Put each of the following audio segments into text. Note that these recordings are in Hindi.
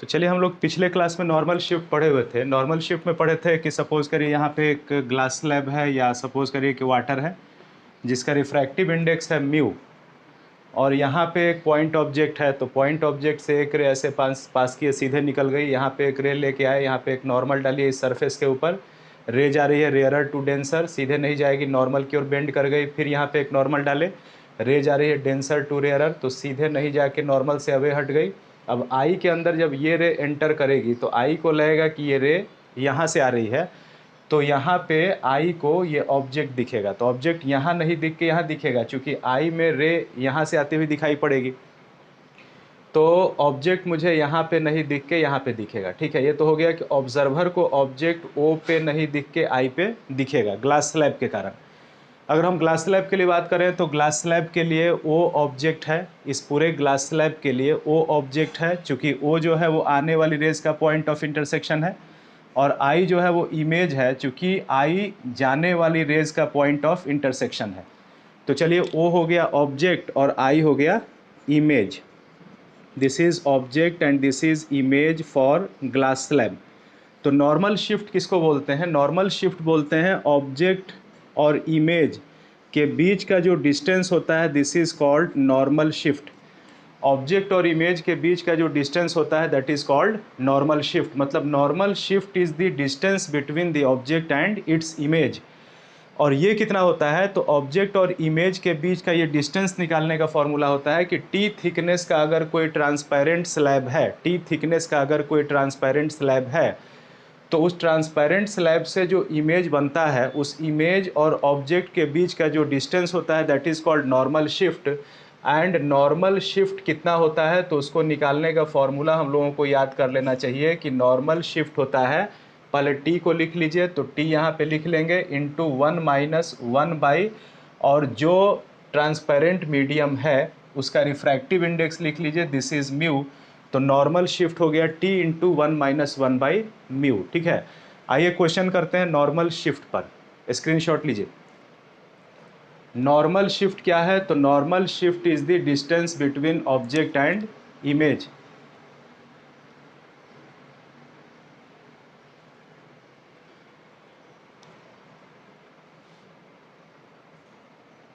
तो चलिए, हम लोग पिछले क्लास में नॉर्मल शिफ्ट पढ़े हुए थे। नॉर्मल शिफ्ट में पढ़े थे कि सपोज़ करिए यहाँ पे एक ग्लास स्लैब है या सपोज़ करिए कि वाटर है जिसका रिफ्रैक्टिव इंडेक्स है म्यू, और यहाँ पे एक पॉइंट ऑब्जेक्ट है। तो पॉइंट ऑब्जेक्ट से एक रे ऐसे पास किए, सीधे निकल गई। यहाँ पे एक रे लेके आए, यहाँ पे एक नॉर्मल डालिए इस सरफेस के ऊपर। रे जा रही है रेयरर टू डेंसर, सीधे नहीं जाएगी, नॉर्मल की ओर बेंड कर गई। फिर यहाँ पे एक नॉर्मल डाले, रे जा रही है डेंसर टू रेयरर, तो सीधे नहीं जाके नॉर्मल से अवे हट गई। अब आई के अंदर जब ये रे एंटर करेगी तो आई को लगेगा कि ये रे यहाँ से आ रही है, तो यहाँ पे आई को ये ऑब्जेक्ट दिखेगा। तो ऑब्जेक्ट यहाँ नहीं दिख के यहाँ दिखेगा, क्योंकि आई में रे यहाँ से आती हुई दिखाई पड़ेगी। तो ऑब्जेक्ट मुझे यहाँ पे नहीं दिख के यहाँ पे दिखेगा। ठीक है, ये तो हो गया कि ऑब्जर्वर को ऑब्जेक्ट ओ पे नहीं दिख के आई पे दिखेगा ग्लास स्लैब के कारण। अगर हम ग्लास स्लैब के लिए बात करें तो ग्लास स्लैब के लिए ओ ऑब्जेक्ट है। इस पूरे ग्लास स्लैब के लिए ओ ऑब्जेक्ट है, चूँकि ओ जो है वो आने वाली रेज का पॉइंट ऑफ इंटरसेक्शन है, और आई जो है वो इमेज है, चूँकि आई जाने वाली रेज का पॉइंट ऑफ इंटरसेक्शन है। तो चलिए, ओ हो गया ऑब्जेक्ट और आई हो गया image. This is object and this is image for glass slab. तो नॉर्मल शिफ्ट किसको बोलते हैं? नॉर्मल शिफ्ट बोलते हैं ऑब्जेक्ट और इमेज के बीच का जो डिस्टेंस होता है, this is called normal shift. Object और इमेज के बीच का जो डिस्टेंस होता है that is called normal shift. मतलब normal shift is the distance between the object and its image. और ये कितना होता है? तो ऑब्जेक्ट और इमेज के बीच का ये डिस्टेंस निकालने का फॉर्मूला होता है कि टी थिकनेस का अगर कोई ट्रांसपेरेंट स्लैब है, टी थिकनेस का अगर कोई ट्रांसपेरेंट स्लैब है, तो उस ट्रांसपेरेंट स्लैब से जो इमेज बनता है, उस इमेज और ऑब्जेक्ट के बीच का जो डिस्टेंस होता है that is called normal shift. And normal shift कितना होता है, तो उसको निकालने का फॉर्मूला हम लोगों को याद कर लेना चाहिए कि नॉर्मल शिफ्ट होता है, पहले टी को लिख लीजिए, तो टी यहाँ पे लिख लेंगे इंटू 1 माइनस 1 बाई, और जो ट्रांसपेरेंट मीडियम है उसका रिफ्रैक्टिव इंडेक्स लिख लीजिए, दिस इज़ म्यू। तो नॉर्मल शिफ्ट हो गया T into 1 minus 1 by mu. ठीक है, आइए क्वेश्चन करते हैं नॉर्मल शिफ्ट पर। स्क्रीनशॉट लीजिए। नॉर्मल शिफ्ट क्या है? तो normal shift is the distance between object and image.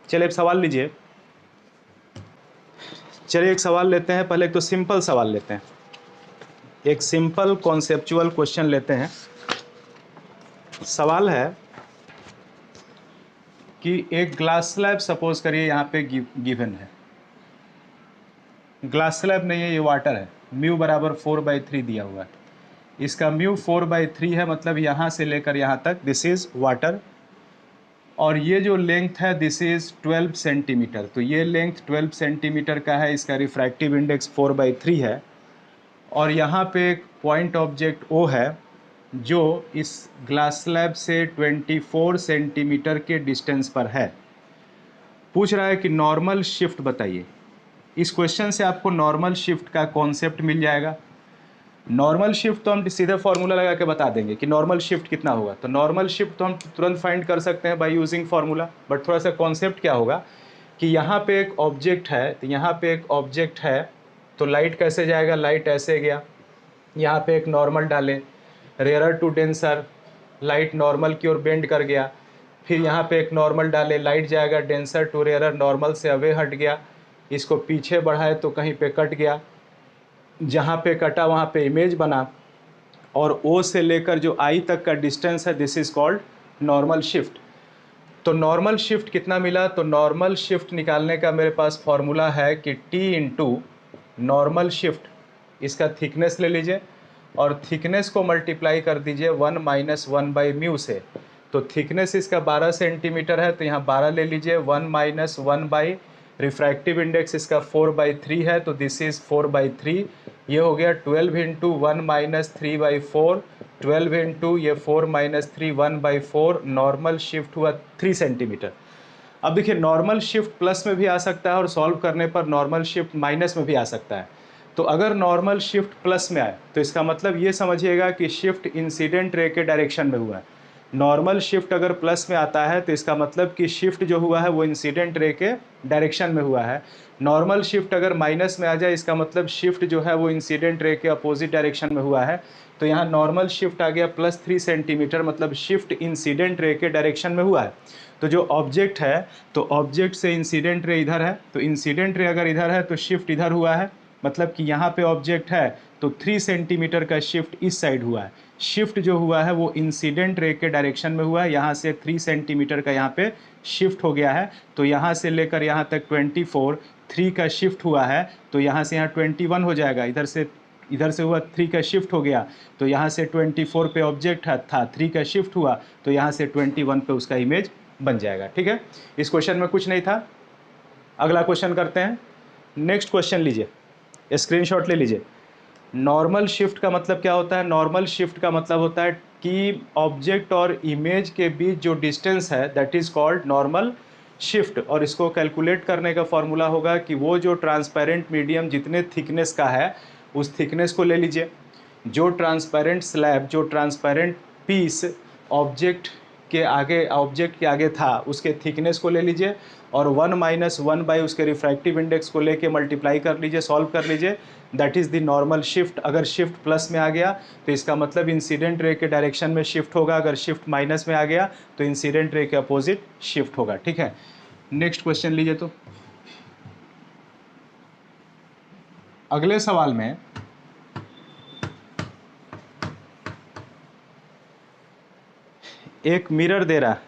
चलिए एक सवाल लीजिए। चलिए एक सवाल लेते हैं। पहले एक तो सिंपल सवाल लेते हैं, एक सिंपल कॉन्सेप्चुअल क्वेश्चन लेते हैं। सवाल है कि एक ग्लास स्लैब सपोज करिए यहाँ पे गिवन है। ग्लास स्लैब नहीं है, ये वाटर है। म्यू बराबर 4/3 दिया हुआ है। इसका म्यू 4/3 है, मतलब यहाँ से लेकर यहाँ तक दिस इज़ वाटर। और ये जो लेंथ है दिस इज़ 12 सेंटीमीटर। तो ये लेंथ 12 सेंटीमीटर का है, इसका रिफ्रैक्टिव इंडेक्स 4/3 है। और यहाँ पे एक पॉइंट ऑब्जेक्ट ओ है जो इस ग्लास स्लैब से 24 सेंटीमीटर के डिस्टेंस पर है। पूछ रहा है कि नॉर्मल शिफ्ट बताइए। इस क्वेश्चन से आपको नॉर्मल शिफ्ट का कॉन्सेप्ट मिल जाएगा। नॉर्मल शिफ्ट तो हम सीधे फार्मूला लगा के बता देंगे कि नॉर्मल शिफ्ट कितना होगा। तो नॉर्मल शिफ्ट तो हम तुरंत फाइंड कर सकते हैं बाय यूजिंग फार्मूला। बट थोड़ा सा कॉन्सेप्ट क्या होगा कि यहाँ पे एक ऑब्जेक्ट है, तो यहाँ पे एक ऑब्जेक्ट है, तो लाइट कैसे जाएगा? लाइट ऐसे गया, यहाँ पे एक नॉर्मल डालें, rarer to denser, light normal की ओर बेंड कर गया। फिर यहाँ पे एक नॉर्मल डाले, लाइट जाएगा डेंसर टू रेयरर, नॉर्मल से अवे हट गया। इसको पीछे बढ़ाए तो कहीं पे कट गया, जहाँ पे कटा वहाँ पे इमेज बना। और ओ से लेकर जो आई तक का डिस्टेंस है this is called normal shift. तो नॉर्मल शिफ्ट कितना मिला? तो नॉर्मल शिफ्ट निकालने का मेरे पास फॉर्मूला है कि टी इंटू नॉर्मल शिफ्ट, इसका थिकनेस ले लीजिए और थिकनेस को मल्टीप्लाई कर दीजिए 1 माइनस 1 बाई म्यू से। तो थिकनेस इसका 12 सेंटीमीटर है, तो यहाँ 12 ले लीजिए, 1 माइनस 1 बाई रिफ्रैक्टिव इंडेक्स इसका 4/3 है, तो दिस इज़ 4/3। ये हो गया 12 इंटू 1 माइनस 3/4, 12 इंटू ये 4 माइनस 3, 1/4। नॉर्मल शिफ्ट हुआ 3 सेंटीमीटर। अब देखिए, नॉर्मल शिफ्ट प्लस में भी आ सकता है और सॉल्व करने पर नॉर्मल शिफ्ट माइनस में भी आ सकता है। तो अगर नॉर्मल शिफ्ट प्लस में आए तो इसका मतलब ये समझिएगा कि शिफ्ट इंसिडेंट रे के डायरेक्शन में हुआ है। नॉर्मल शिफ्ट अगर प्लस में आता है तो इसका मतलब कि शिफ्ट जो हुआ है वो इंसिडेंट रे के डायरेक्शन में हुआ है। नॉर्मल शिफ्ट अगर माइनस में आ जाए इसका मतलब शिफ्ट जो है वो इंसिडेंट रे के अपोजिट डायरेक्शन में हुआ है। तो यहाँ नॉर्मल शिफ्ट आ गया +3 सेंटीमीटर, मतलब शिफ्ट इंसिडेंट रे के डायरेक्शन में हुआ है। तो जो ऑब्जेक्ट है, तो ऑब्जेक्ट से इंसिडेंट रे इधर है, तो इंसिडेंट रे अगर इधर है तो शिफ्ट इधर हुआ है, मतलब कि यहाँ पे ऑब्जेक्ट है तो 3 सेंटीमीटर का शिफ्ट इस साइड हुआ है। शिफ्ट जो हुआ है वो इंसिडेंट रे के डायरेक्शन में हुआ है, यहाँ से 3 सेंटीमीटर का यहाँ पे शिफ्ट हो गया है। तो यहाँ से लेकर यहाँ तक 24, 3 का शिफ्ट हुआ है तो यहाँ से यहाँ 21 हो जाएगा। इधर से हुआ 3 का शिफ्ट हो गया तो यहाँ से 24 पे ऑब्जेक्ट था, 3 का शिफ्ट हुआ तो यहाँ से 21 पे उसका इमेज बन जाएगा। ठीक है, इस क्वेश्चन में कुछ नहीं था। अगला क्वेश्चन करते हैं। नेक्स्ट क्वेश्चन लीजिए, स्क्रीनशॉट ले लीजिए। नॉर्मल शिफ्ट का मतलब क्या होता है? नॉर्मल शिफ्ट का मतलब होता है कि ऑब्जेक्ट और इमेज के बीच जो डिस्टेंस है that is called normal shift. और इसको कैलकुलेट करने का फॉर्मूला होगा कि वो जो ट्रांसपेरेंट मीडियम जितने थिकनेस का है उस थिकनेस को ले लीजिए। जो ट्रांसपेरेंट स्लैब, जो ट्रांसपेरेंट पीस ऑब्जेक्ट के आगे था उसके थिकनेस को ले लीजिए और 1 - 1 बाई उसके रिफ्रैक्टिव इंडेक्स को लेके मल्टीप्लाई कर लीजिए, सॉल्व कर लीजिए। That is the normal shift. अगर शिफ्ट प्लस में आ गया तो इसका मतलब इंसिडेंट रे के डायरेक्शन में शिफ्ट होगा, अगर शिफ्ट माइनस में आ गया तो इंसिडेंट रे के अपोजिट शिफ्ट होगा। ठीक है, नेक्स्ट क्वेश्चन लीजिए। तो अगले सवाल में एक मिरर दे रहा है।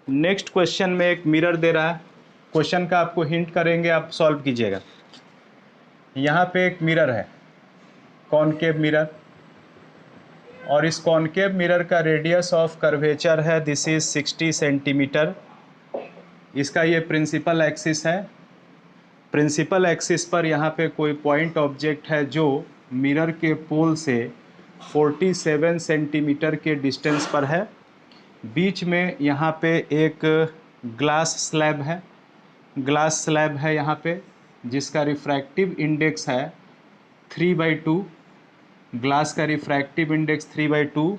नेक्स्ट क्वेश्चन में एक मिरर दे रहा है। क्वेश्चन का आपको हिंट करेंगे, आप सॉल्व कीजिएगा। यहाँ पे एक मिरर है, कॉनकेव मिरर, और इस कॉनकेव मिरर का रेडियस ऑफ कर्वेचर है दिस इज 60 सेंटीमीटर। इसका ये प्रिंसिपल एक्सिस है। प्रिंसिपल एक्सिस पर यहाँ पे कोई पॉइंट ऑब्जेक्ट है जो मिरर के पोल से 47 सेंटीमीटर के डिस्टेंस पर है। बीच में यहाँ पे एक ग्लास स्लैब है, यहाँ पे जिसका रिफ्रैक्टिव इंडेक्स है 3/2। ग्लास का रिफ्रैक्टिव इंडेक्स 3/2।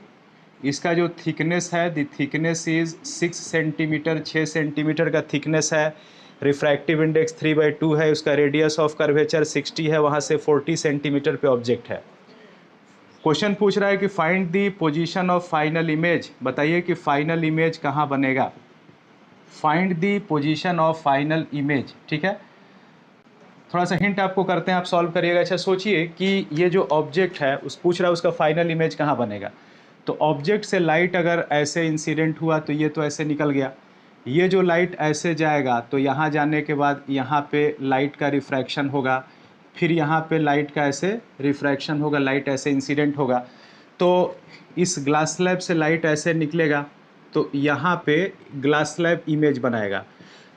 इसका जो थिकनेस है, the thickness is 6 centimetre, 6 centimetre का थिकनेस है। रिफ्रैक्टिव इंडेक्स 3/2 है। उसका रेडियस ऑफ कर्वेचर 60 है, वहाँ से 40 सेंटीमीटर पे ऑब्जेक्ट है। क्वेश्चन पूछ रहा है कि find the position of final image. बताइए कि फाइनल इमेज कहाँ बनेगा। Find the position of final image. ठीक है, थोड़ा सा हिंट आपको करते हैं, आप सॉल्व करिएगा। अच्छा सोचिए कि ये जो ऑब्जेक्ट है उस पूछ रहा है उसका फाइनल इमेज कहाँ बनेगा। तो ऑब्जेक्ट से लाइट अगर ऐसे इंसिडेंट हुआ तो ये तो ऐसे निकल गया। ये जो लाइट ऐसे जाएगा तो यहाँ जाने के बाद यहाँ पे लाइट का रिफ्रैक्शन होगा, फिर यहाँ पे लाइट का ऐसे रिफ्रैक्शन होगा, लाइट ऐसे इंसिडेंट होगा। तो इस ग्लास स्लैब से लाइट ऐसे निकलेगा तो यहाँ पे ग्लास स्लैब इमेज बनाएगा।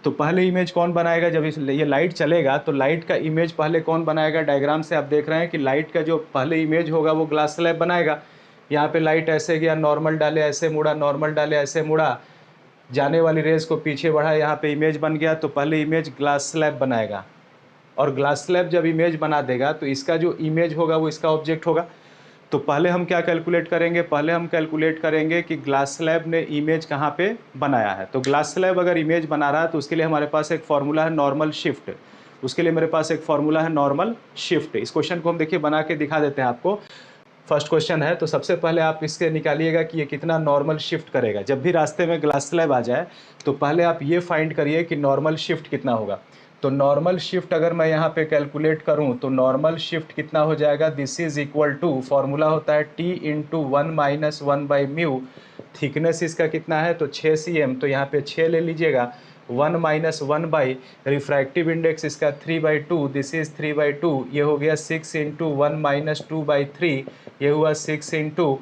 तो पहले इमेज कौन बनाएगा? जब ये लाइट चलेगा तो लाइट का इमेज पहले कौन बनाएगा? डायग्राम से आप देख रहे हैं कि लाइट का जो पहले इमेज होगा वो ग्लास स्लैब बनाएगा। यहाँ पे लाइट ऐसे गया, नॉर्मल डाले ऐसे मुड़ा, नॉर्मल डाले ऐसे मुड़ा, जाने वाली रेज को पीछे बढ़ा, यहाँ पे इमेज बन गया। तो पहले इमेज ग्लास स्लैब बनाएगा और ग्लास स्लैब जब इमेज बना देगा तो इसका जो इमेज होगा वो इसका ऑब्जेक्ट होगा। तो पहले हम क्या कैलकुलेट करेंगे? पहले हम कैलकुलेट करेंगे कि ग्लास स्लैब ने इमेज कहाँ पे बनाया है। तो ग्लास स्लैब अगर इमेज बना रहा है तो उसके लिए हमारे पास एक फॉर्मूला है नॉर्मल शिफ्ट। उसके लिए मेरे पास एक फॉर्मूला है नॉर्मल शिफ्ट। इस क्वेश्चन को हम देखिए बना के दिखा देते हैं आपको। फर्स्ट क्वेश्चन है तो सबसे पहले आप इसके निकालिएगा कि ये कितना नॉर्मल शिफ्ट करेगा। जब भी रास्ते में ग्लास स्लैब आ जाए तो पहले आप ये फाइंड करिए कि नॉर्मल शिफ्ट कितना होगा। तो नॉर्मल शिफ्ट अगर मैं यहाँ पे कैलकुलेट करूँ तो नॉर्मल शिफ्ट कितना हो जाएगा? This is equal to, formula होता है T × 1 - 1 बाई म्यू। थिकनेस इसका कितना है? तो 6 cm, तो यहाँ पे 6 ले लीजिएगा। 1 - 1 बाई रिफ्रैक्टिव इंडेक्स इसका 3/2, दिस इज 3/2। ये हो गया 6 × 1 - 2/3, ये हुआ 6 ×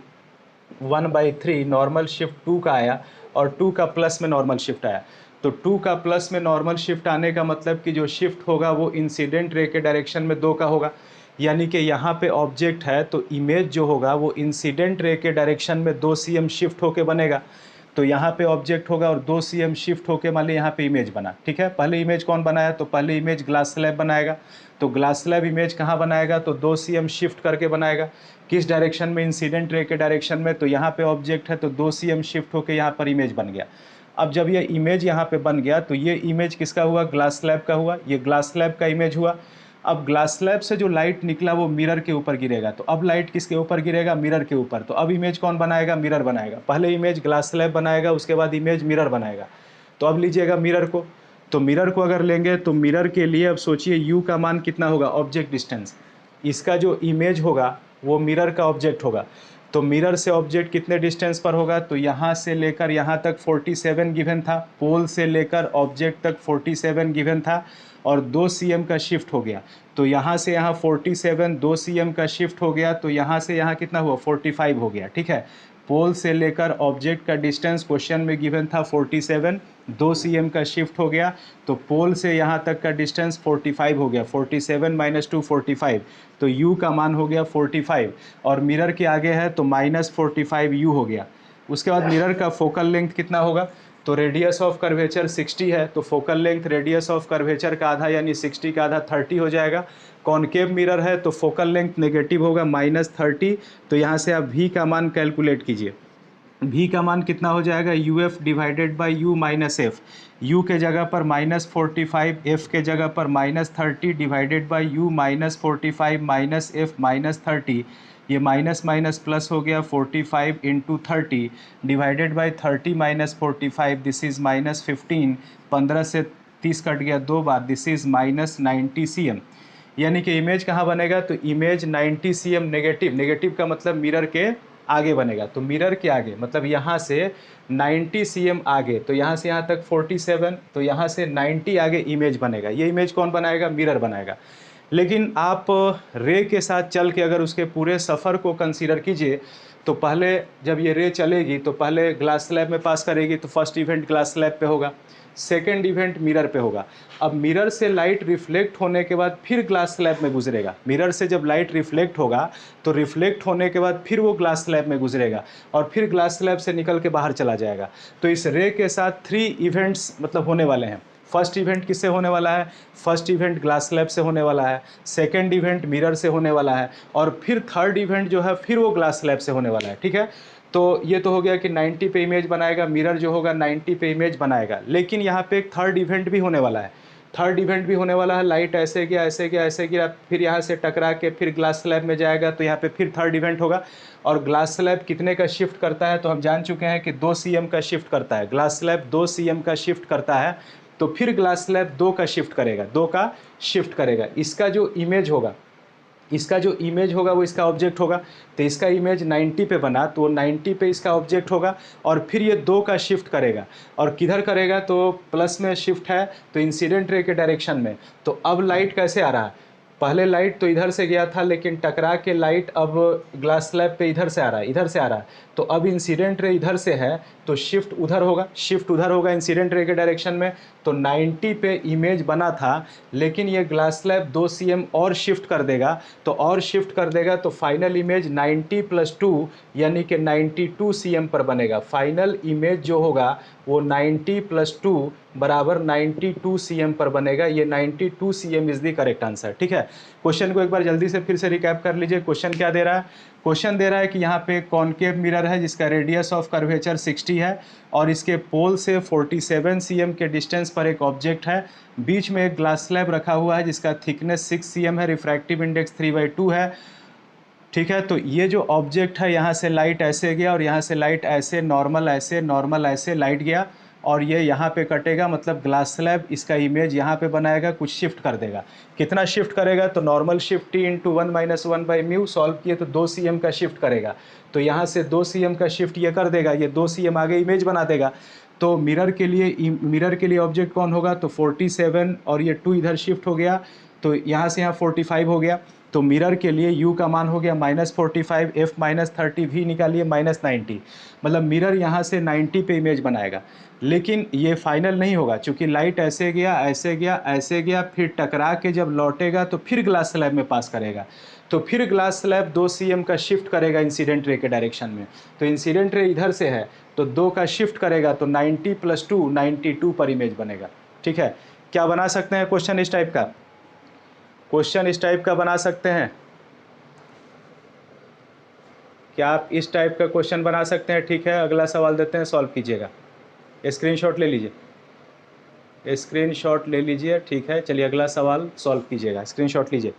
1/3। नॉर्मल शिफ्ट 2 का आया और 2 का प्लस में नॉर्मल शिफ्ट आया। तो 2 का प्लस में नॉर्मल शिफ्ट आने का मतलब कि जो शिफ्ट होगा वो इंसिडेंट रे के डायरेक्शन में 2 का होगा। यानी कि यहाँ पे ऑब्जेक्ट है तो इमेज जो होगा वो इंसिडेंट रे के डायरेक्शन में 2 cm शिफ्ट होके बनेगा। तो यहाँ पे ऑब्जेक्ट होगा और 2 cm शिफ्ट होके मान ली यहाँ पे इमेज बना, ठीक है। पहले इमेज कौन बनाया, तो पहले इमेज ग्लास स्लैब बनाएगा, तो ग्लास स्लैब इमेज कहाँ बनाएगा, तो 2 cm शिफ्ट करके बनाएगा। किस डायरेक्शन में, इंसिडेंट रे के डायरेक्शन में, तो यहाँ पे ऑब्जेक्ट है तो 2 cm शिफ्ट होके यहाँ पर इमेज बन गया। अब जब ये इमेज यहाँ पे बन गया तो ये इमेज किसका हुआ, ग्लास स्लैब का हुआ, ये ग्लास स्लैब का इमेज हुआ। अब ग्लास स्लैब से जो लाइट निकला वो मिरर के ऊपर गिरेगा, तो अब लाइट किसके ऊपर गिरेगा, मिरर के ऊपर। तो अब इमेज कौन बनाएगा, मिरर बनाएगा। पहले इमेज ग्लास स्लैब बनाएगा, उसके बाद इमेज मिरर बनाएगा। तो अब लीजिएगा मिरर को, तो मिरर को अगर लेंगे तो मिरर के लिए अब सोचिए यू का मान कितना होगा, ऑब्जेक्ट डिस्टेंस। इसका जो इमेज होगा वो मिरर का ऑब्जेक्ट होगा, तो मिरर से ऑब्जेक्ट कितने डिस्टेंस पर होगा, तो यहाँ से लेकर यहाँ तक 47 गिवन था, पोल से लेकर ऑब्जेक्ट तक 47 गिवन था और 2 cm का शिफ्ट हो गया। तो यहाँ से यहाँ 47, 2 cm का शिफ्ट हो गया, तो यहाँ से यहाँ कितना हुआ, 45 हो गया, ठीक है। पोल से लेकर ऑब्जेक्ट का डिस्टेंस क्वेश्चन में गिवन था 47, 2 cm का शिफ्ट हो गया, तो पोल से यहाँ तक का डिस्टेंस 45 हो गया, 47 - 2 45, तो u का मान हो गया 45 और मिरर के आगे है तो -45 u हो गया। उसके बाद मिरर का फोकल लेंथ कितना होगा, तो रेडियस ऑफ कर्वेचर 60 है, तो focal length radius of curvature का आधा यानी 60 का आधा 30 हो जाएगा। कॉनकेव मिरर है तो फोकल लेंथ नेगेटिव होगा -30, तो यहाँ से आप v का मान कैलकुलेट कीजिए। v का मान कितना हो जाएगा, uf divided by u minus F. u के जगह पर -45, f के जगह पर -30 divided by u -45 minus F -30, ये माइनस माइनस प्लस हो गया 45 × 30 डिवाइडेड बाई 30 - 45, दिस इज़ -15, 15 से 30 कट गया 2 बार, दिस इज़ -90 cm। यानी कि इमेज कहाँ बनेगा, तो इमेज 90 cm नेगेटिव, नेगेटिव का मतलब मिरर के आगे बनेगा, तो मिरर के आगे मतलब यहाँ से 90 cm आगे, तो यहाँ से यहाँ तक 47, तो यहाँ से 90 आगे इमेज बनेगा। ये इमेज कौन बनाएगा, मिरर बनाएगा। लेकिन आप रे के साथ चल के अगर उसके पूरे सफ़र को कंसीडर कीजिए, तो पहले जब ये रे चलेगी तो पहले ग्लास स्लैब में पास करेगी, तो फर्स्ट इवेंट ग्लास स्लैब पे होगा, सेकेंड इवेंट मिरर पे होगा। अब मिरर से लाइट रिफ्लेक्ट होने के बाद फिर ग्लास स्लैब में गुजरेगा। मिरर से जब लाइट रिफ्लेक्ट होगा तो रिफ्लेक्ट होने के बाद फिर वो ग्लास स्लैब में गुजरेगा और फिर ग्लास स्लैब से निकल के बाहर चला जाएगा। तो इस रे के साथ 3 इवेंट्स मतलब होने वाले हैं। फर्स्ट इवेंट किससे होने वाला है, फर्स्ट इवेंट ग्लास स्लैब से होने वाला है, सेकंड इवेंट मिरर से होने वाला है और फिर थर्ड इवेंट जो है फिर वो ग्लास स्लैब से होने वाला है, ठीक है। तो ये तो हो गया कि 90 पे इमेज बनाएगा, मिरर जो होगा 90 पे इमेज बनाएगा। लेकिन यहाँ पे एक थर्ड इवेंट भी होने वाला है, थर्ड इवेंट भी होने वाला है। लाइट ऐसे गया ऐसे गया ऐसे गिरा, फिर यहाँ से टकरा के फिर ग्लास स्लैब में जाएगा, तो यहाँ पे फिर थर्ड इवेंट होगा। और ग्लास स्लैब कितने का शिफ्ट करता है, तो हम जान चुके हैं कि 2 cm का शिफ्ट करता है। ग्लास स्लैब 2 cm का शिफ्ट करता है, तो फिर ग्लास स्लैब 2 का शिफ्ट करेगा, 2 का शिफ्ट करेगा। इसका जो इमेज होगा, इसका जो इमेज होगा वो इसका ऑब्जेक्ट होगा। तो इसका इमेज 90 पे बना तो 90 पे इसका ऑब्जेक्ट होगा और फिर ये 2 का शिफ्ट करेगा। और किधर करेगा, तो प्लस में शिफ्ट है तो इंसिडेंट रे के डायरेक्शन में। तो अब लाइट कैसे आ रहा है, पहले लाइट तो इधर से गया था लेकिन टकरा के लाइट अब ग्लास स्लैब पे इधर से आ रहा है, इधर से आ रहा है। तो अब इंसिडेंट रे इधर से है तो शिफ्ट उधर होगा, शिफ्ट उधर होगा इंसिडेंट रे के डायरेक्शन में। तो 90 पे इमेज बना था लेकिन ये ग्लास स्लैब 2 cm और शिफ्ट कर देगा, तो और शिफ्ट कर देगा तो फाइनल इमेज 90 + 2 यानी कि 92 cm पर बनेगा। फाइनल इमेज जो होगा वो 90 + 2 बराबर 92 cm पर बनेगा। ये 92 cm is the correct answer, ठीक है। क्वेश्चन को एक बार जल्दी से फिर से रिकैप कर लीजिए। क्वेश्चन क्या दे रहा है, क्वेश्चन दे रहा है कि यहाँ पे कॉनकेव मिरर है जिसका रेडियस ऑफ कर्वेचर 60 है और इसके पोल से 47 cm के डिस्टेंस पर एक ऑब्जेक्ट है। बीच में एक ग्लास स्लैब रखा हुआ है जिसका थिकनेस 6 cm है, रिफ्रैक्टिव इंडेक्स 3/2 है, ठीक है। तो ये जो ऑब्जेक्ट है यहाँ से लाइट ऐसे गया और यहाँ से लाइट ऐसे नॉर्मल ऐसे लाइट गया और ये यहाँ पे कटेगा, मतलब ग्लास स्लैब इसका इमेज यहाँ पे बनाएगा, कुछ शिफ्ट कर देगा। कितना शिफ्ट करेगा, तो नॉर्मल शिफ्ट t × 1 - 1/μ सॉल्व किए तो 2 cm का शिफ्ट करेगा। तो यहाँ से 2 cm का शिफ्ट ये कर देगा, ये 2 cm आगे इमेज बना देगा। तो मिरर के लिए ऑब्जेक्ट कौन होगा, तो 47 और ये 2 इधर शिफ्ट हो गया तो यहाँ से यहाँ 45 हो गया। तो मिरर के लिए u का मान हो गया -45, f -30, v निकालिए -90, मतलब मिरर यहाँ से 90 पे इमेज बनाएगा। लेकिन ये फाइनल नहीं होगा क्योंकि लाइट ऐसे गया ऐसे गया ऐसे गया, फिर टकरा के जब लौटेगा तो फिर ग्लास स्लैब में पास करेगा। तो फिर ग्लास स्लैब 2 cm का शिफ्ट करेगा इंसिडेंट रे के डायरेक्शन में। तो इंसिडेंट रे इधर से है तो 2 का शिफ्ट करेगा तो 90 + 2 92 पर इमेज बनेगा। ठीक है, क्या बना सकते हैं क्वेश्चन इस टाइप का? क्वेश्चन इस टाइप का बना सकते हैं? क्या आप इस टाइप का क्वेश्चन बना सकते हैं? ठीक है, अगला सवाल देते हैं, सॉल्व कीजिएगा। स्क्रीनशॉट ले लीजिए, स्क्रीनशॉट ले लीजिए। ठीक है, चलिए अगला सवाल सॉल्व कीजिएगा, स्क्रीनशॉट लीजिए।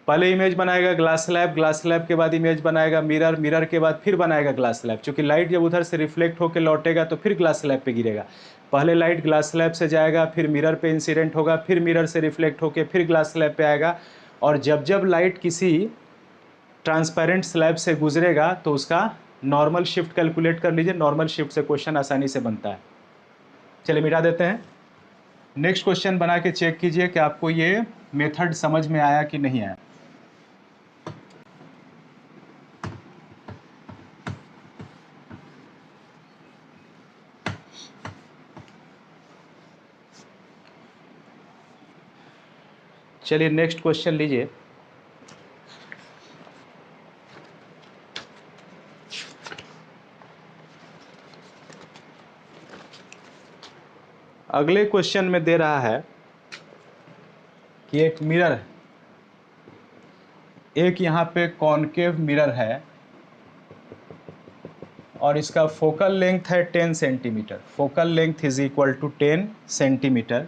पहले इमेज बनाएगा ग्लास स्लैब, ग्लास स्लैब के बाद इमेज बनाएगा मिरर, मिरर के बाद फिर बनाएगा ग्लास स्लैब। क्योंकि लाइट जब उधर से रिफ्लेक्ट होकर लौटेगा तो फिर ग्लास स्लैब पे गिरेगा। पहले लाइट ग्लास स्लैब से जाएगा, फिर मिरर पे इंसिडेंट होगा, फिर मिरर से रिफ्लेक्ट होकर फिर ग्लास स्लैब पे आएगा। और जब जब लाइट किसी ट्रांसपेरेंट स्लैब से गुजरेगा तो उसका नॉर्मल शिफ्ट कैलकुलेट कर लीजिए। नॉर्मल शिफ्ट से क्वेश्चन आसानी से बनता है। चलिए मिटा देते हैं। नेक्स्ट क्वेश्चन बना के चेक कीजिए कि आपको ये मेथड समझ में आया कि नहीं आया। चलिए नेक्स्ट क्वेश्चन लीजिए। अगले क्वेश्चन में दे रहा है कि एक मिरर है, एक यहाँ पे कॉनकेव मिरर है और इसका फोकल लेंथ है 10 centimetre. Focal length is equal to 10 centimetre.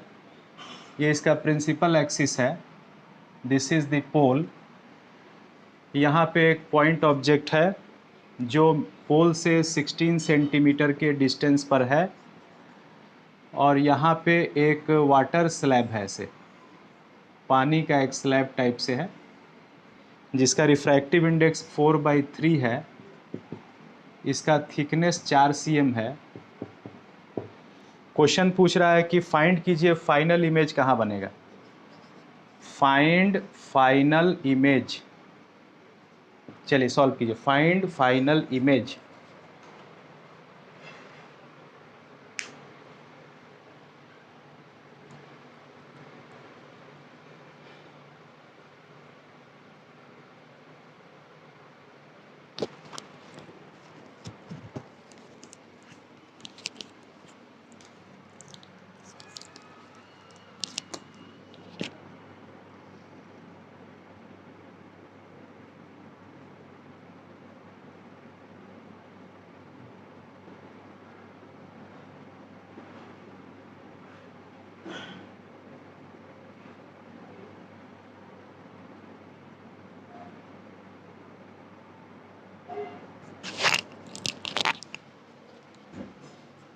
ये इसका प्रिंसिपल एक्सिस है। This is the pole. यहाँ पे एक पॉइंट ऑब्जेक्ट है जो पोल से 16 सेंटीमीटर के डिस्टेंस पर है और यहाँ पे एक वाटर स्लैब है, ऐसे पानी का एक स्लैब टाइप से है जिसका रिफ्रैक्टिव इंडेक्स 4/3 है। इसका थिकनेस 4 cm है। क्वेश्चन पूछ रहा है कि फाइंड कीजिए फाइनल इमेज कहाँ बनेगा। Find final image. चलिए सॉल्व कीजिए। Find final image.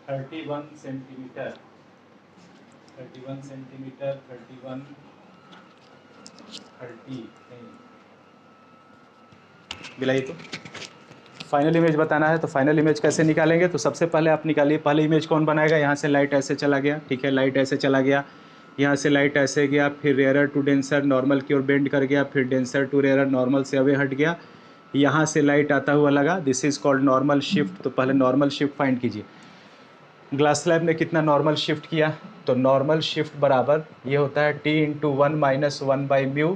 Thirty one centimetre 30 बिलाई। तो फाइनल इमेज बताना है तो फाइनल इमेज कैसे निकालेंगे? तो सबसे पहले आप निकालिए। पहले इमेज कौन बनाएगा? यहाँ से लाइट ऐसे चला गया, ठीक है, लाइट ऐसे चला गया, यहाँ से लाइट ऐसे गया, फिर रेयरर टू डेंसर नॉर्मल की ओर बेंड कर गया, फिर डेंसर टू रेयरर नॉर्मल से अवे हट गया, यहाँ से लाइट आता हुआ लगा। This is called normal shift. तो पहले नॉर्मल शिफ्ट फाइंड कीजिए। ग्लास स्लैब ने कितना नॉर्मल शिफ्ट किया? तो नॉर्मल शिफ्ट बराबर ये होता है T × 1 - 1/μ।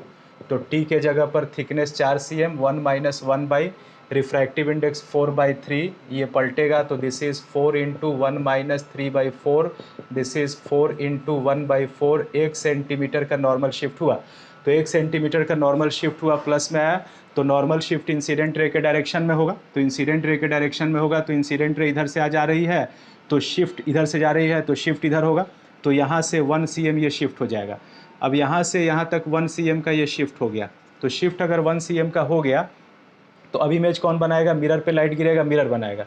तो T के जगह पर थिकनेस 4 cm, 1 - 1 रिफ्रैक्टिव इंडेक्स 4/3, ये पलटेगा तो this is 4 × 1 - 3/4, this is 4 × 1/4। 1 centimetre का नॉर्मल शिफ्ट हुआ। तो 1 सेंटीमीटर का नॉर्मल शिफ्ट हुआ, प्लस में आया तो नॉर्मल शिफ्ट इंसिडेंट रे के डायरेक्शन में होगा। तो इंसिडेंट रे के डायरेक्शन में होगा तो इंसिडेंट रे इधर से आ जा रही है तो शिफ्ट इधर से जा रही है तो शिफ्ट इधर होगा। तो यहाँ से 1 cm ये शिफ्ट हो जाएगा। अब यहाँ से यहाँ तक 1 cm का ये शिफ्ट हो गया। तो शिफ्ट अगर 1 cm का हो गया तो अब इमेज कौन बनाएगा? मिरर पे लाइट गिरेगा, मिरर बनाएगा।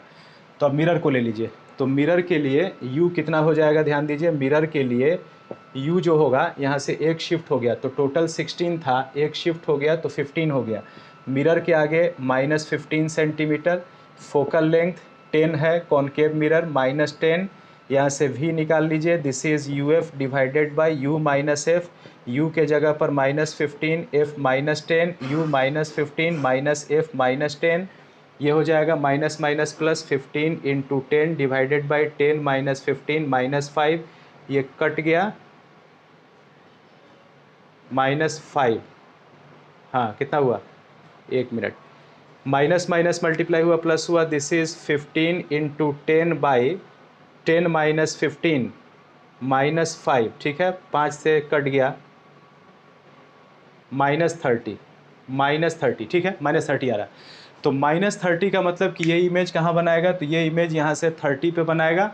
तो अब मिरर को ले लीजिए। तो मिरर के लिए u कितना हो जाएगा? ध्यान दीजिए, मिरर के लिए u जो होगा, यहाँ से एक शिफ्ट हो गया तो टोटल 16 था, एक शिफ्ट हो गया तो 15 हो गया। मिरर के आगे -15 सेंटीमीटर, फोकल लेंथ 10 है, कॉनकेव मिरर -10। यहाँ से v निकाल लीजिए। This is UF divided by u - f। u के जगह पर -15, f -10, u -15 - f -10। ये हो जाएगा minus minus plus 15 × 10 divided by 10 - 15 - 5। ये कट गया -5। हाँ कितना हुआ, 1 मिनट, माइनस माइनस मल्टीप्लाई हुआ प्लस हुआ, दिस इज 15 इंटू 10/10 माइनस 15 -5, ठीक है, 5 से कट गया, -30, ठीक है, -30 आ रहा। तो -30 का मतलब कि ये इमेज कहाँ बनाएगा, तो ये इमेज यहाँ से 30 पे बनाएगा,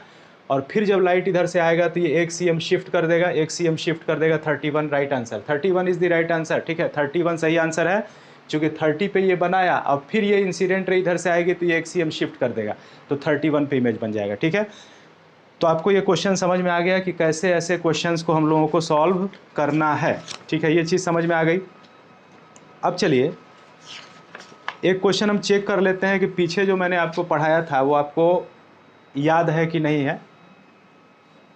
और फिर जब लाइट इधर से आएगा तो ये 1 cm शिफ्ट कर देगा, 1 cm शिफ्ट कर देगा, 31 right answer, 31 is the right answer, ठीक है, 31 सही आंसर है। चूँकि 30 पे ये बनाया, अब फिर ये इंसिडेंट रे इधर से आएगी तो ये 1 cm शिफ्ट कर देगा, तो 31 पे इमेज बन जाएगा, ठीक है। तो आपको ये क्वेश्चन समझ में आ गया कि कैसे ऐसे क्वेश्चंस को हम लोगों को सॉल्व करना है, ठीक है, ये चीज़ समझ में आ गई। अब चलिए एक क्वेश्चन हम चेक कर लेते हैं कि पीछे जो मैंने आपको पढ़ाया था वो आपको याद है कि नहीं है।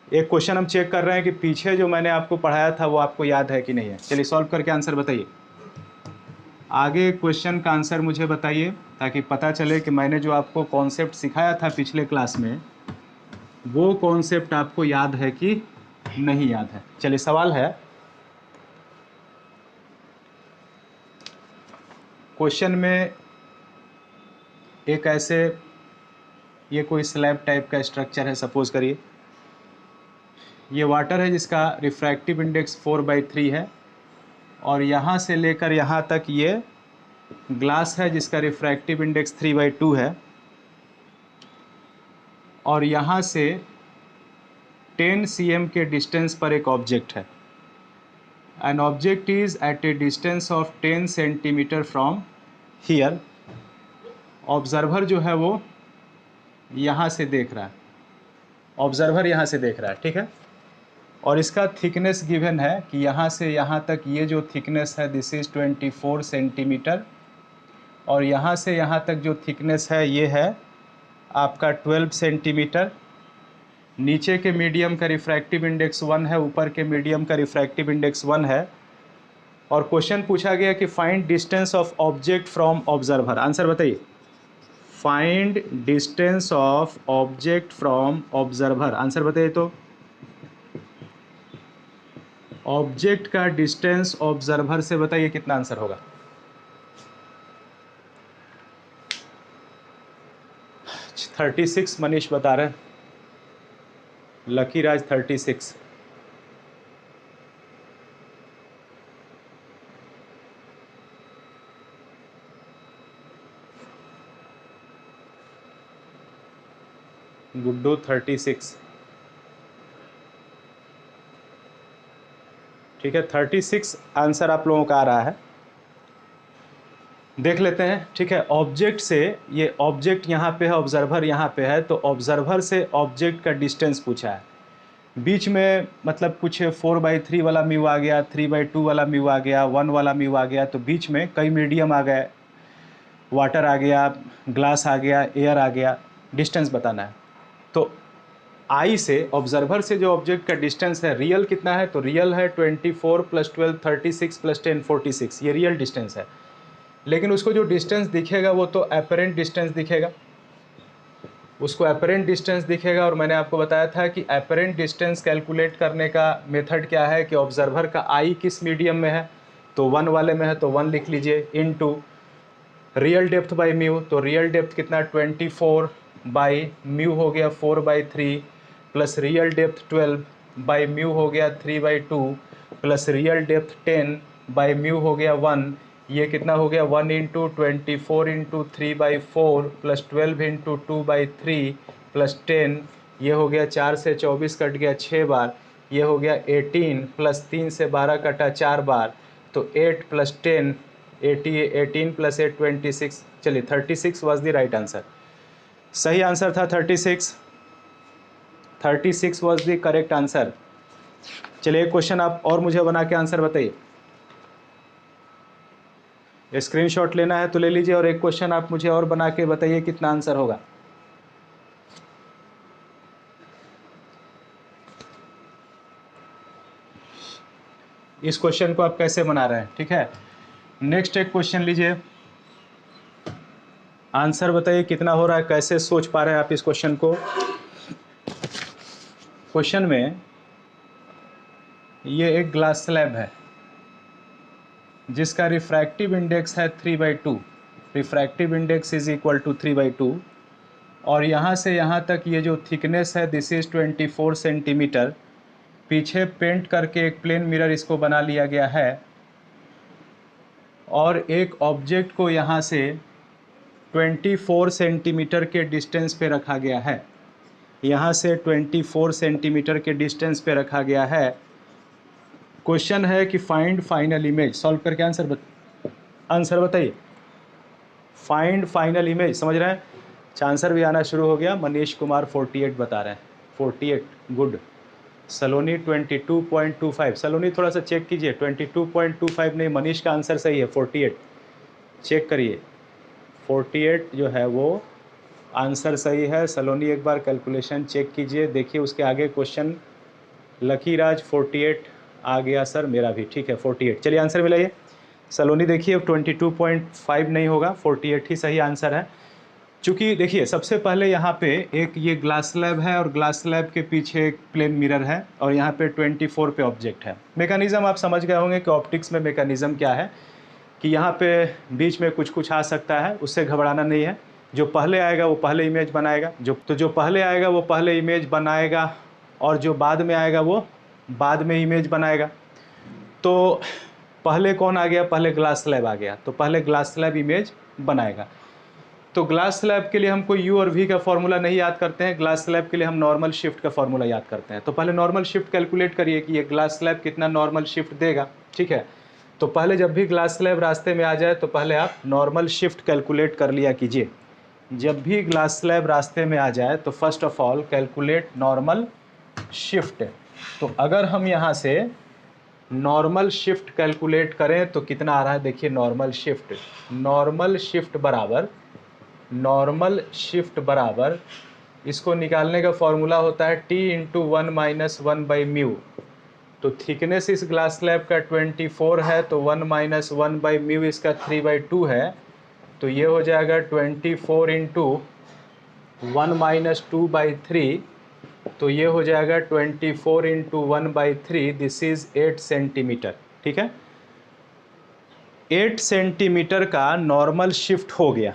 एक क्वेश्चन हम चेक कर रहे हैं कि पीछे जो मैंने आपको पढ़ाया था वो आपको याद है कि नहीं है। चलिए सॉल्व करके आंसर बताइए, आगे क्वेश्चन का आंसर मुझे बताइए, ताकि पता चले कि मैंने जो आपको कॉन्सेप्ट सिखाया था पिछले क्लास में वो कॉन्सेप्ट आपको याद है कि नहीं याद है। चलिए सवाल है, क्वेश्चन में एक ऐसे, ये कोई स्लैब टाइप का स्ट्रक्चर है, सपोज करिए ये वाटर है जिसका रिफ्रैक्टिव इंडेक्स 4/3 है, और यहाँ से लेकर यहाँ तक ये ग्लास है जिसका रिफ्रैक्टिव इंडेक्स 3/2 है, और यहाँ से 10 cm के डिस्टेंस पर एक ऑब्जेक्ट है। An object is at a distance of 10 centimetre from here. Observer जो है वो यहाँ से देख रहा है, ऑब्जर्वर यहाँ से देख रहा है, ठीक है, और इसका थिकनेस गिवन है कि यहाँ से यहाँ तक ये जो थिकनेस है दिस इज़ 24 सेंटीमीटर, और यहाँ से यहाँ तक जो थिकनेस है ये है आपका 12 सेंटीमीटर। नीचे के मीडियम का रिफ्रैक्टिव इंडेक्स 1 है, ऊपर के मीडियम का रिफ्रैक्टिव इंडेक्स 1 है, और क्वेश्चन पूछा गया कि find distance of object from observer. Answer बताइए, find distance of object from observer, answer बताइए। तो ऑब्जेक्ट का डिस्टेंस ऑब्जर्वर से बताइए कितना आंसर होगा। हाँ, 36 मनीष बता रहे हैं, लकी राज 36। गुड्डू 36, ठीक है, 36 आंसर आप लोगों का आ रहा है। देख लेते हैं, ठीक है, ऑब्जेक्ट से, ये ऑब्जेक्ट यहाँ पे है, ऑब्जर्वर यहाँ पे है, तो ऑब्जर्वर से ऑब्जेक्ट का डिस्टेंस पूछा है। बीच में मतलब कुछ 4/3 वाला म्यू आ गया, 3/2 वाला म्यू आ गया, 1 वाला म्यू आ गया, तो बीच में कई मीडियम आ गए, वाटर आ गया, ग्लास आ गया, एयर आ गया, डिस्टेंस बताना है। तो आई से, ऑब्जर्वर से जो ऑब्जेक्ट का डिस्टेंस है रियल कितना है, तो रियल है 24 + 12 36 + 10 46, ये रियल डिस्टेंस है। लेकिन उसको जो डिस्टेंस दिखेगा वो तो एपरेंट डिस्टेंस दिखेगा, उसको एपरेंट डिस्टेंस दिखेगा। और मैंने आपको बताया था कि एपरेंट डिस्टेंस कैलकुलेट करने का मेथड क्या है कि ऑब्जर्वर का आई किस मीडियम में है, तो 1 वाले में है तो 1 लिख लीजिए, into real depth by mu, तो रियल डेप्थ कितना 24 बाई म्यू हो गया 4/3, plus real depth 12 by mu हो गया 3/2, plus real depth 10 by mu हो गया 1, ये कितना हो गया 1 × 24 × 3/4 प्लस 12 × 2/3 प्लस 10, ये हो गया 4 से 24 कट गया 6 बार, ये हो गया 18 प्लस 3 से 12 कटा 4 बार, तो 8 + 10 18 + 8 26। चलिए 36 वॉज द राइट आंसर, सही आंसर था 36, 36 वॉज द करेक्ट आंसर। चलिए एक क्वेश्चन आप और मुझे बना के आंसर बताइए, स्क्रीनशॉट लेना है तो ले लीजिए, और एक क्वेश्चन आप मुझे और बना के बताइए कितना आंसर होगा। इस क्वेश्चन को आप कैसे बना रहे हैं, ठीक है। नेक्स्ट एक क्वेश्चन लीजिए, आंसर बताइए कितना हो रहा है, कैसे सोच पा रहे हैं आप इस क्वेश्चन को। क्वेश्चन में ये एक ग्लास स्लैब है, जिसका रिफ्रैक्टिव इंडेक्स है 3/2, refractive index is equal to 3/2, और यहाँ से यहाँ तक ये जो थिकनेस है दिस इज़ 24 सेंटीमीटर। पीछे पेंट करके एक प्लेन मिरर इसको बना लिया गया है, और एक ऑब्जेक्ट को यहाँ से 24 सेंटीमीटर के डिस्टेंस पे रखा गया है, यहाँ से 24 सेंटीमीटर के डिस्टेंस पे रखा गया है। क्वेश्चन है कि फाइंड फाइनल इमेज, सॉल्व करके आंसर बताइए। फाइंड फाइनल इमेज, समझ रहे हैं? अच्छा, आंसर भी आना शुरू हो गया। मनीष कुमार 48 बता रहे हैं, 48 गुड। सलोनी 22.25, सलोनी थोड़ा सा चेक कीजिए, 22.25 नहीं, मनीष का आंसर सही है 48, चेक करिए 48 जो है वो आंसर सही है। सलोनी एक बार कैलकुलेशन चेक कीजिए, देखिए उसके आगे क्वेश्चन। लकी राज 48 आ गया सर, मेरा भी ठीक है 48। चलिए आंसर मिलाइए। सलोनी देखिए 22.5 नहीं होगा, 48 ही सही आंसर है। चूँकि देखिए सबसे पहले यहाँ पे एक ये ग्लास स्लैब है और ग्लास स्लैब के पीछे एक प्लेन मिरर है और यहाँ पे 24 पे ऑब्जेक्ट है। मैकेनिज़्म आप समझ गए होंगे कि ऑप्टिक्स में मैकेनिज़्म क्या है, कि यहाँ पे बीच में कुछ कुछ आ सकता है, उससे घबराना नहीं है। जो पहले आएगा वो पहले इमेज बनाएगा, जो पहले आएगा वो पहले इमेज बनाएगा, और जो बाद में आएगा वो बाद में इमेज बनाएगा। तो पहले कौन आ गया? पहले ग्लास स्लैब आ गया, तो पहले ग्लास स्लैब इमेज बनाएगा। तो ग्लास स्लैब के लिए हमको यू और वी का फॉर्मूला नहीं याद करते हैं, ग्लास स्लैब के लिए हम नॉर्मल शिफ्ट का फॉर्मूला याद करते हैं। तो पहले नॉर्मल शिफ्ट कैलकुलेट करिए कि ये ग्लास स्लैब कितना नॉर्मल शिफ्ट देगा, ठीक है। तो पहले जब भी ग्लास स्लैब रास्ते में आ जाए तो पहले आप नॉर्मल शिफ्ट कैलकुलेट कर लिया कीजिए। जब भी ग्लास स्लैब रास्ते में आ जाए तो first of all calculate normal shift. तो अगर हम यहाँ से नॉर्मल शिफ्ट कैलकुलेट करें तो कितना आ रहा है, देखिए नॉर्मल शिफ्ट बराबर इसको निकालने का फॉर्मूला होता है t इंटू 1 माइनस 1/μ। तो थिकनेस इस ग्लास स्लैब का 24 है, तो 1 माइनस 1/μ इसका 3/2 है, तो ये हो जाएगा 24 इंटू 1 माइनस 2/3, तो ये हो जाएगा 24 इंटू 1/3, दिस इज़ 8 सेंटीमीटर, ठीक है। 8 सेंटीमीटर का नॉर्मल शिफ्ट हो गया।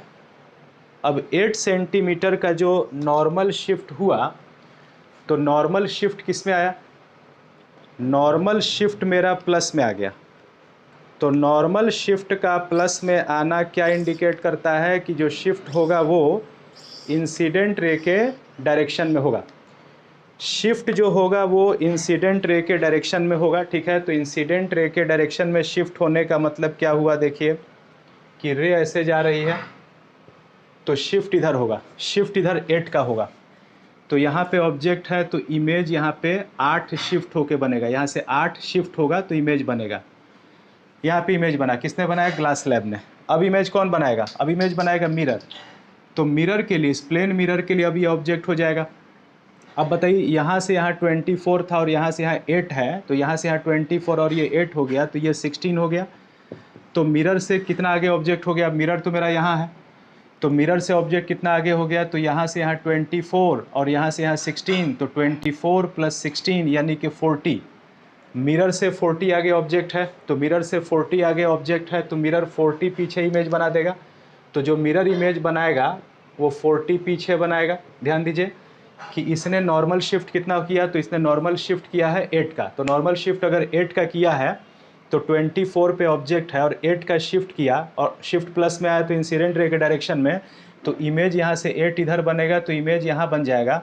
अब 8 सेंटीमीटर का जो नॉर्मल शिफ्ट हुआ, तो नॉर्मल शिफ्ट किस में आया? नॉर्मल शिफ्ट मेरा प्लस में आ गया। तो नॉर्मल शिफ्ट का प्लस में आना क्या इंडिकेट करता है कि जो शिफ्ट होगा वो इंसिडेंट रे के डायरेक्शन में होगा। शिफ्ट जो होगा वो इंसिडेंट रे के डायरेक्शन में होगा, ठीक है। तो इंसिडेंट रे के डायरेक्शन में शिफ्ट होने का मतलब क्या हुआ, देखिए कि रे ऐसे जा रही है तो शिफ्ट इधर होगा, शिफ्ट इधर 8 का होगा। तो यहाँ पे ऑब्जेक्ट है तो इमेज यहाँ पे 8 शिफ्ट होके बनेगा, यहाँ से 8 शिफ्ट होगा तो इमेज बनेगा। यहाँ पे इमेज बना, किसने बनाया? ग्लास स्लैब ने। अब इमेज कौन बनाएगा? अब इमेज बनाएगा मिरर। तो मिरर के लिए, इस प्लेन मिरर के लिए अब ये ऑब्जेक्ट हो जाएगा। अब बताइए, यहाँ से यहाँ 24 था और यहाँ से यहाँ 8 है, तो यहाँ से यहाँ 24 और ये 8 हो गया, तो ये 16 हो गया। तो मिरर से कितना आगे ऑब्जेक्ट हो गया? मिरर तो मेरा यहाँ है, तो मिरर से ऑब्जेक्ट कितना आगे हो गया? तो यहाँ से यहाँ 24 और यहाँ से यहाँ 16, तो 24 प्लस 16 यानी कि 40। मिरर से 40 आगे ऑब्जेक्ट है, तो मिरर से 40 आगे ऑब्जेक्ट है, तो मिरर 40 पीछे इमेज बना देगा। तो जो मिरर इमेज बनाएगा वो 40 पीछे बनाएगा। ध्यान दीजिए कि इसने नॉर्मल शिफ्ट कितना किया, तो इसने नॉर्मल शिफ्ट किया है 8 का। तो नॉर्मल शिफ्ट अगर 8 का किया है तो 24 पे ऑब्जेक्ट है और 8 का शिफ्ट किया और शिफ्ट प्लस में आया तो इंसिडेंट रे के डायरेक्शन में, तो इमेज यहाँ से 8 इधर बनेगा, तो इमेज यहाँ बन जाएगा।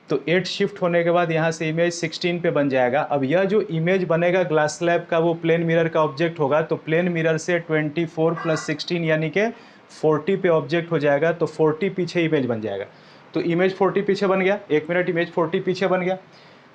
तो 8 शिफ्ट होने के बाद यहाँ से इमेज 16 पे बन जाएगा। अब यह जो इमेज बनेगा ग्लास स्लैब का वो प्लेन मिरर का ऑब्जेक्ट होगा, तो प्लेन मिरर से 24 प्लस 16 यानी कि 40 पे ऑब्जेक्ट हो जाएगा, तो 40 पीछे इमेज बन जाएगा। तो इमेज 40 पीछे बन गया, 1 मिनट, इमेज 40 पीछे बन गया।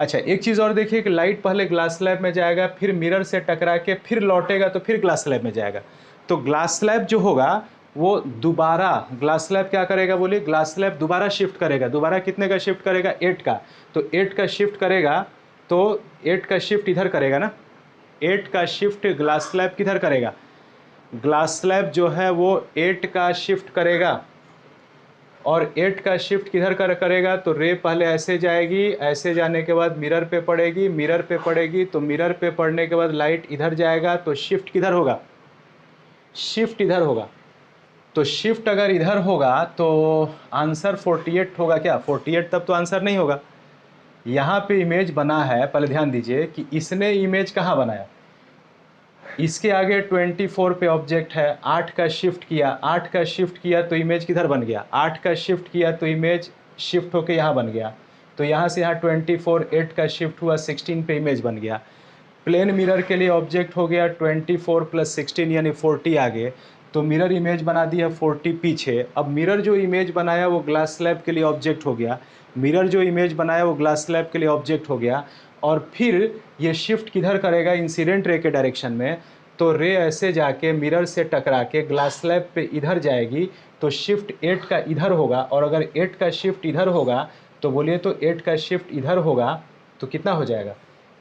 अच्छा, एक चीज़ और देखिए कि लाइट पहले ग्लास स्लैब में जाएगा, फिर मिरर से टकरा के फिर लौटेगा तो फिर ग्लास स्लैब में जाएगा। तो ग्लास स्लैब जो होगा वो दोबारा, ग्लास स्लैब क्या करेगा बोलिए? ग्लास स्लैब दोबारा शिफ्ट करेगा। दोबारा कितने का शिफ्ट करेगा? 8 का। तो 8 का शिफ्ट करेगा, तो 8 का शिफ्ट इधर करेगा ना, 8 का शिफ्ट ग्लास स्लैब किधर करेगा? ग्लास स्लैब जो है वो 8 का शिफ्ट करेगा, और 8 का शिफ्ट किधर करेगा? तो रे पहले ऐसे जाएगी, ऐसे जाने के बाद मिरर पे पड़ेगी, मिरर पे पड़ेगी, तो मिरर पे पड़ने के बाद लाइट इधर जाएगा, तो शिफ्ट किधर होगा? शिफ्ट इधर होगा, तो शिफ्ट अगर इधर होगा तो आंसर 48 होगा क्या? 48 तब तो आंसर नहीं होगा। यहाँ पे इमेज बना है, पहले ध्यान दीजिए कि इसने इमेज कहाँ बनाया, इसके आगे 24 पे ऑब्जेक्ट है, 8 का शिफ्ट किया, 8 का शिफ्ट किया तो इमेज किधर बन गया, 8 का शिफ्ट किया तो इमेज शिफ्ट होके यहाँ बन गया, तो यहाँ से यहाँ 24, 8 का शिफ्ट हुआ 16 पे इमेज बन गया। प्लेन मिरर के लिए ऑब्जेक्ट हो गया 24 + 16 यानी 40 आगे, तो मिरर इमेज बना दिया 40 पीछे। अब मिरर जो इमेज बनाया वो ग्लास स्लैब के लिए ऑब्जेक्ट हो गया, मिरर जो इमेज बनाया वो ग्लास स्लैब के लिए ऑब्जेक्ट हो गया। और फिर ये शिफ्ट किधर करेगा, इंसिडेंट रे के डायरेक्शन में, तो रे ऐसे जाके मिरर से टकरा के ग्लास स्लैब पे इधर जाएगी, तो शिफ्ट 8 का इधर होगा। और अगर 8 का शिफ्ट इधर होगा तो बोलिए, तो 8 का शिफ्ट इधर होगा तो कितना हो जाएगा,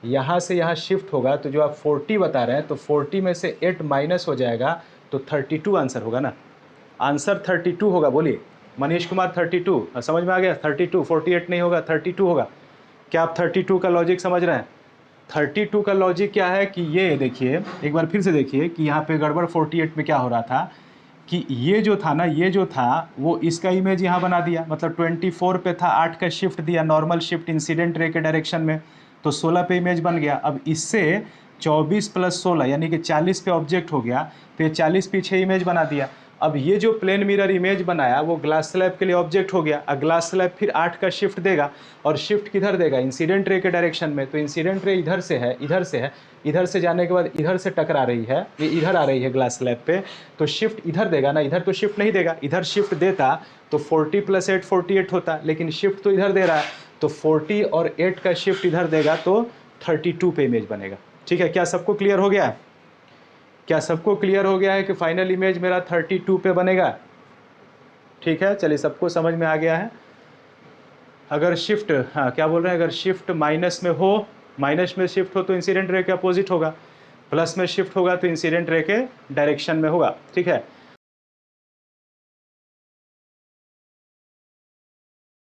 यहाँ से यहाँ शिफ्ट होगा, तो जो आप 40 बता रहे हैं तो 40 में से 8 माइनस हो जाएगा, तो 32 आंसर होगा ना। आंसर 32 होगा, बोलिए मनीष कुमार 32, समझ में आ गया? 32, 48 नहीं होगा, 32 होगा। क्या आप 32 का लॉजिक समझ रहे हैं? 32 का लॉजिक क्या है कि ये देखिए, एक बार फिर से देखिए कि यहाँ पे गड़बड़ 48 में क्या हो रहा था कि ये जो था ना, ये जो था वो इसका इमेज यहाँ बना दिया, मतलब 24 पे था, 8 का शिफ्ट दिया, नॉर्मल शिफ्ट इंसिडेंट रे के डायरेक्शन में, तो 16 पे इमेज बन गया। अब इससे 24 + 16 यानी कि 40 पे ऑब्जेक्ट हो गया, तो ये 40 पीछे इमेज बना दिया। अब ये जो प्लेन मिरर इमेज बनाया वो ग्लास स्लैब के लिए ऑब्जेक्ट हो गया। अब ग्लास स्लैब फिर 8 का शिफ्ट देगा, और शिफ्ट किधर देगा, इंसिडेंट रे के डायरेक्शन में, तो इंसिडेंट रे इधर से है, इधर से है, इधर से जाने के बाद इधर से टकरा रही है, ये इधर आ रही है ग्लास स्लैब पे, तो शिफ्ट इधर देगा ना, इधर तो शिफ्ट नहीं देगा। इधर शिफ्ट देता तो 40 + 8 48 होता, लेकिन शिफ्ट तो इधर दे रहा है, तो 40 और 8 का शिफ्ट इधर देगा तो 32 पे इमेज बनेगा। ठीक है, क्या सबको क्लियर हो गया है? क्या सबको क्लियर हो गया है कि फाइनल इमेज मेरा 32 पे बनेगा? ठीक है, चलिए सबको समझ में आ गया है। अगर शिफ्ट, हाँ क्या बोल रहे हैं, अगर शिफ्ट माइनस में हो, माइनस में शिफ्ट हो तो इंसिडेंट रे के अपोजिट होगा, प्लस में शिफ्ट होगा तो इंसिडेंट रे के डायरेक्शन में होगा। ठीक है,